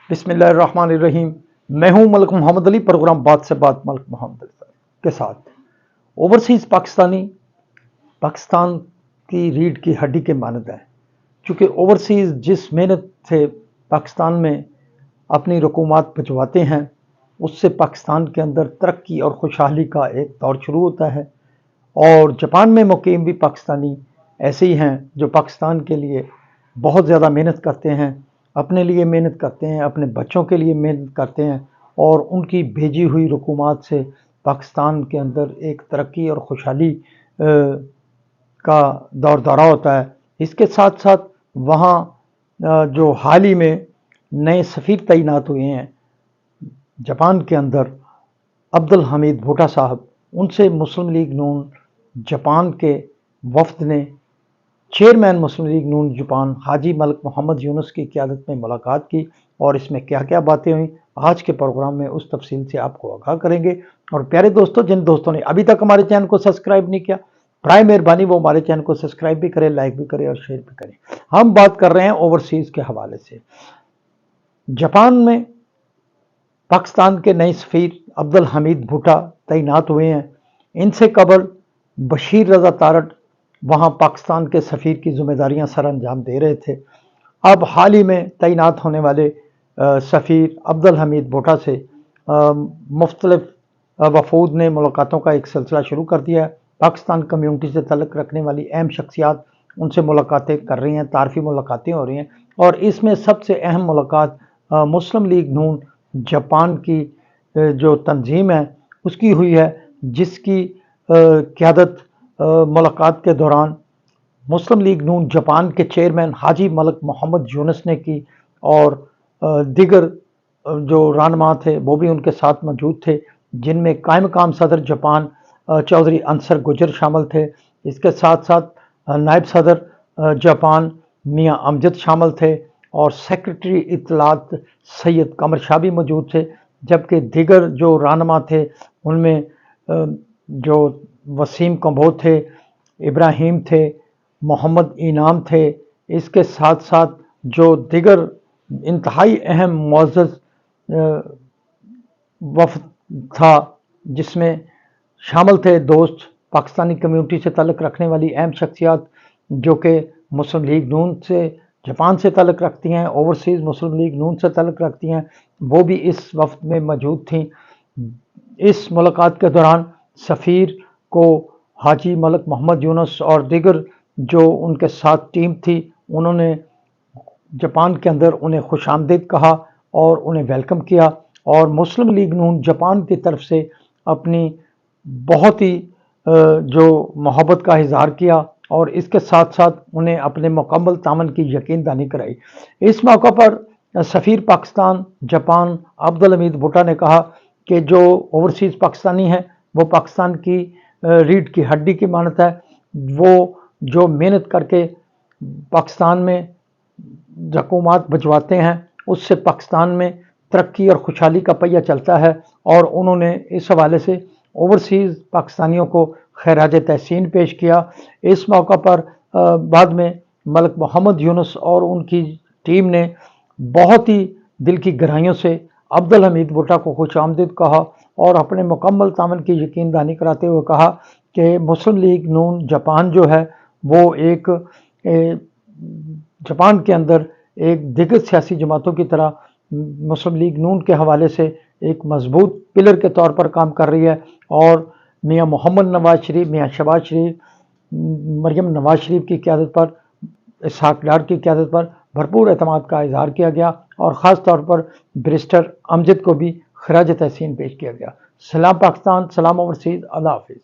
بسم اللہ الرحمن الرحیم۔ میں ہوں ملک محمد علی، پروگرام بات سے بات ملک محمد علی کے ساتھ۔ اوورسیز پاکستانی پاکستان کی ریڑھ کی ہڈی کے مانند ہے، چونکہ اوورسیز جس محنت سے پاکستان میں اپنی رقومات بھجواتے ہیں اس سے پاکستان کے اندر ترقی اور خوشحالی کا ایک دور شروع ہوتا ہے، اور جاپان میں مقیم بھی پاکستانی ایسے ہی ہیں جو پاکستان کے لیے بہت زیادہ محنت کرتے ہیں، اپنے لیے محنت کرتے ہیں، اپنے بچوں کے لیے محنت کرتے ہیں، اور ان کی بھیجی ہوئی رقومات سے پاکستان کے اندر ایک ترقی اور خوشحالی کا دور دورہ ہوتا ہے۔ اس کے ساتھ ساتھ وہاں جو حال ہی میں نئے سفیر تعینات ہوئے ہیں جاپان کے اندر، عبدالحمید بھوٹا صاحب، ان سے مسلم لیگ نون جاپان کے وفد نے چیئرمین مسلم لیگ نون جاپان حاجی ملک محمد یونس کی قیادت میں ملاقات کی، اور اس میں کیا کیا باتیں ہوئیں آج کے پروگرام میں اس تفصیل سے آپ کو آگاہ کریں گے۔ اور پیارے دوستوں، جن دوستوں نے ابھی تک ہمارے چینل کو سبسکرائب نہیں کیا، برائے مہربانی وہ ہمارے چینل کو سبسکرائب بھی کریں، لائک بھی کریں اور شیئر بھی کریں۔ ہم بات کر رہے ہیں اوورسیز کے حوالے سے۔ جاپان میں پاکستان کے نئے سفیر عبدالحمید بھوٹا تعینات ہوئے ہیں۔ ان سے قبل بشیر رضا تارڑ وہاں پاکستان کے سفیر کی ذمہ داریاں سر انجام دے رہے تھے۔ اب حال ہی میں تعینات ہونے والے سفیر عبدالحمید بھوٹا سے مختلف وفود نے ملاقاتوں کا ایک سلسلہ شروع کر دیا ہے۔ پاکستان کمیونٹی سے تعلق رکھنے والی اہم شخصیات ان سے ملاقاتیں کر رہی ہیں، تعارفی ملاقاتیں ہو رہی ہیں، اور اس میں سب سے اہم ملاقات مسلم لیگ نون جاپان کی جو تنظیم ہے اس کی ہوئی ہے، جس کی قیادت ملاقات کے دوران مسلم لیگ نون جاپان کے چیئرمین حاجی ملک محمد یونس نے کی، اور دیگر جو رہنما تھے وہ بھی ان کے ساتھ موجود تھے، جن میں قائم مقام صدر جاپان چودھری انصر گجر شامل تھے۔ اس کے ساتھ ساتھ نائب صدر جاپان میاں امجد شامل تھے، اور سیکرٹری اطلاعات سید قمر شاہ بھی موجود تھے، جبکہ دیگر جو رہنما تھے ان میں جو وسیم کمبو تھے، ابراہیم تھے، محمد انعام تھے۔ اس کے ساتھ ساتھ جو دیگر انتہائی اہم معزز وفد تھا، جس میں شامل تھے دوست پاکستانی کمیونٹی سے تعلق رکھنے والی اہم شخصیات جو کہ مسلم لیگ نون سے جاپان سے تعلق رکھتی ہیں، اوورسیز مسلم لیگ نون سے تعلق رکھتی ہیں، وہ بھی اس وفد میں موجود تھیں۔ اس ملاقات کے دوران سفیر کو حاجی ملک محمد یونس اور دیگر جو ان کے ساتھ ٹیم تھی، انہوں نے جاپان کے اندر انہیں خوش آمدید کہا اور انہیں ویلکم کیا، اور مسلم لیگ نون جاپان کی طرف سے اپنی بہت ہی جو محبت کا اظہار کیا، اور اس کے ساتھ ساتھ انہیں اپنے مکمل تعاون کی یقین دہانی کرائی۔ اس موقع پر سفیر پاکستان جاپان عبدالحمید بھوٹا نے کہا کہ جو اوورسیز پاکستانی ہے وہ پاکستان کی ریڑھ کی ہڈی کی مانند ہے، وہ جو محنت کر کے پاکستان میں رقومات بھجواتے ہیں اس سے پاکستان میں ترقی اور خوشحالی کا پہیہ چلتا ہے، اور انہوں نے اس حوالے سے اوورسیز پاکستانیوں کو خراج تحسین پیش کیا۔ اس موقع پر بعد میں ملک محمد یونس اور ان کی ٹیم نے بہت ہی دل کی گہرائیوں سے عبدالحمید بھوٹا کو خوش آمدید کہا، اور اپنے مکمل تعاون کی یقین دہانی کراتے ہوئے کہا کہ مسلم لیگ نون جاپان جو ہے وہ ایک جاپان کے اندر ایک دیگر سیاسی جماعتوں کی طرح مسلم لیگ نون کے حوالے سے ایک مضبوط پلر کے طور پر کام کر رہی ہے، اور میاں محمد نواز شریف، میاں شہباز شریف، مریم نواز شریف کی قیادت پر، اسحاق ڈار کی قیادت پر بھرپور اعتماد کا اظہار کیا گیا، اور خاص طور پر بیرسٹر امجد کو بھی خراج تحسین پیش کیا گیا۔ سلام پاکستان، سلام اوورسیز، اللہ حافظ۔